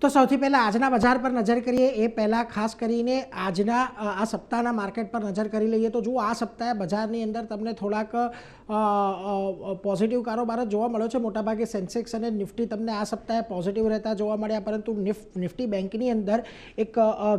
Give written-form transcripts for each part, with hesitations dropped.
તો સૌથી પહેલાં આજના બજાર પર નજર કરીએ એ પહેલાં ખાસ કરીને આજના આ સપ્તાહના માર્કેટ પર નજર કરી લઈએ તો જુઓ આ સપ્તાહે બજારની અંદર તમને થોડાક પોઝિટિવ કારોબાર જ જોવા મળ્યો છે. મોટાભાગે સેન્સેક્સ અને નિફ્ટી તમને આ સપ્તાહે પોઝિટિવ રહેતા જોવા મળ્યા, પરંતુ નિફ્ટી બેંકની અંદર એક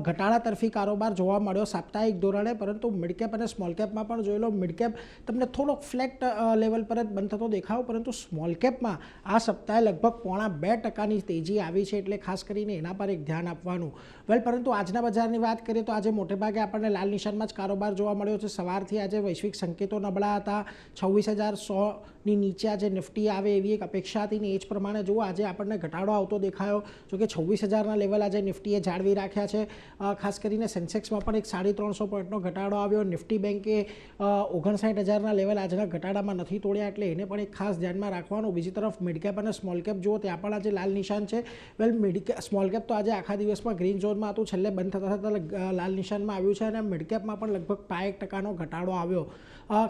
ઘટાડા તરફી કારોબાર જોવા મળ્યો સાપ્તાહિક ધોરણે. પરંતુ મિડકેપ અને સ્મોલ કેપમાં પણ જોઈ લો, મિડકેપ તમને થોડોક ફ્લેટ લેવલ પર જ બંધ થતો દેખાવ, પરંતુ સ્મોલ કેપમાં આ સપ્તાહે લગભગ 0.5% તેજી આવી છે, એટલે ખાસ કરીને એના પર એક ધ્યાન આપવાનું. પરંતુ આજના બજારની વાત કરીએ તો આજે મોટેભાગે આપણને લાલ નિશાનમાં જ કારોબાર જોવા મળ્યો છે. સવારથી આજે વૈશ્વિક સંકેતો નબળા હતા. 26,100ની નીચે આજે નિફ્ટી આવે એવી એક અપેક્ષા હતી ને એ જ પ્રમાણે જુઓ આજે આપણને ઘટાડો આવતો દેખાયો. જોકે 26,000ના લેવલ આજે નિફ્ટીએ જાળવી રાખ્યા છે. ખાસ કરીને સેન્સેક્સમાં પણ એક 350 પોઈન્ટનો ઘટાડો આવ્યો. નિફ્ટી બેંકે 59,000ના લેવલ આજના ઘટાડામાં નથી તોડ્યા, એટલે એને પણ એક ખાસ ધ્યાનમાં રાખવાનું. બીજી તરફ મિડકેપ અને સ્મોલ કેપ જુઓ ત્યાં પણ આજે લાલ નિશાન છે. સ્મોલ કેપ તો આજે આખા દિવસમાં ગ્રીન ઝોનમાં હતું, છેલ્લે બંધ થતાં થતાં લાલ નિશાનમાં આવ્યું છે અને મિડકેપમાં પણ લગભગ 5% ઘટાડો આવ્યો.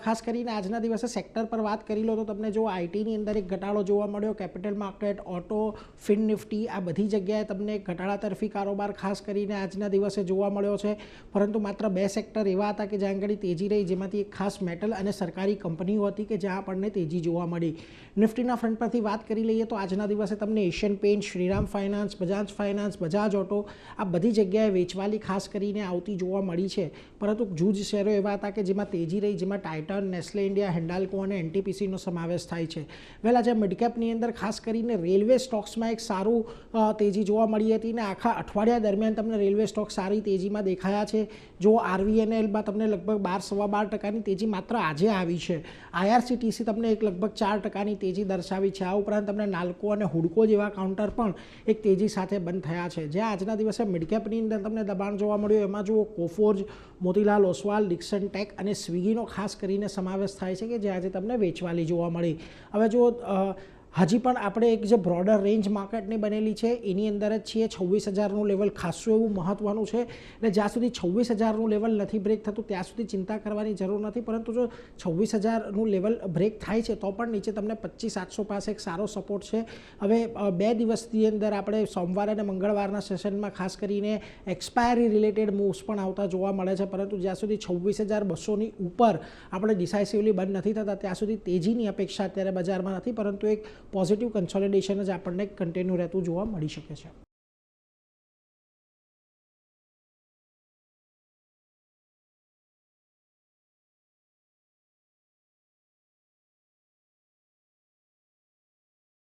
ખાસ કરીને આજના દિવસે સેક્ટર પર વાત કરી લો તો તમને જો આઈટીની અંદર એક ઘટાડો જોવા મળ્યો. Capital market, auto, fin Nifty આ બધી જગ્યાએ તમને ઘટાડા તરફી કારોબાર ખાસ કરીને આજના દિવસે જોવા મળ્યો છે. પરંતુ માત્ર 2 સેક્ટર એવા હતા કે જ્યાં આગળ તેજી રહી, જેમાંથી એક ખાસ મેટલ અને સરકારી કંપનીઓ હતી કે જ્યાં આપણને તેજી જોવા મળી. નિફ્ટીના ફ્રન્ટ પરથી વાત કરી લઈએ તો આજના દિવસે તમને Asian paint, Shriram finance, Bajaj finance, Bajaj auto આ બધી જગ્યાએ વેચવાલી ખાસ કરીને આવતી જોવા મળી છે. પરંતુ જૂજ શેરો એવા હતા કે જેમાં તેજી રહી, જેમાં ટાઇટન, નેસ્લે ઇન્ડિયા, હિન્ડાલ્કો અને એનટીપીસીનો સમાવેશ થાય છે. આજે મિડકેપની અંદર ખાસ કરીને રેલવે સ્ટોક્સમાં એક સારું તેજી જોવા મળી હતી અને આખા અઠવાડિયા દરમિયાન તમને રેલવે સ્ટોક સારી તેજીમાં દેખાયા છે. જો આરવીએનએલમાં તમને લગભગ 12-12% તેજી માત્ર આજે આવી છે. આઈઆરસીટીસી તમને એક લગભગ 4% તેજી દર્શાવી છે. આ ઉપરાંત તમને નાલ્કો અને હુડકો જેવા કાઉન્ટર પણ એક તેજી સાથે બંધ થયા છે. જ્યાં આજના દિવસે મિડકેપની અંદર તમને દબાણ જોવા મળ્યું એમાં જુઓ કોફોર્જ, મોતીલાલ ઓસવાલ, ડિક્સન ટેક અને સ્વિગીનો ખાસ કરીને સમાવેશ થાય છે કે જે આજે તમને વેચવાલી જોવા મળી. હવે જો હજી પણ આપણે એક જે બ્રોડર રેન્જ માર્કેટની બનેલી છે એની અંદર જ છીએ. 26,000નું લેવલ ખાસું એવું મહત્ત્વનું છે અને જ્યાં સુધી 26,000નું લેવલ નથી બ્રેક થતું ત્યાં સુધી ચિંતા કરવાની જરૂર નથી. પરંતુ જો 26,000નું લેવલ બ્રેક થાય છે તો પણ નીચે તમને 25,700 પાસે એક સારો સપોર્ટ છે. હવે 2 દિવસની અંદર આપણે સોમવાર અને મંગળવારના સેશનમાં ખાસ કરીને એક્સપાયરી રિલેટેડ મૂવ્સ પણ આવતા જોવા મળે છે. પરંતુ જ્યાં સુધી 26,200ની ઉપર આપણે ડિસાઇસિવલી બંધ નથી થતા ત્યાં સુધી તેજીની અપેક્ષા અત્યારે બજારમાં નથી, પરંતુ એક પોઝિટિવ કન્સોલિડેશન જ આપણને કન્ટિન્યુ રહેતું જોવા મળી શકે છે.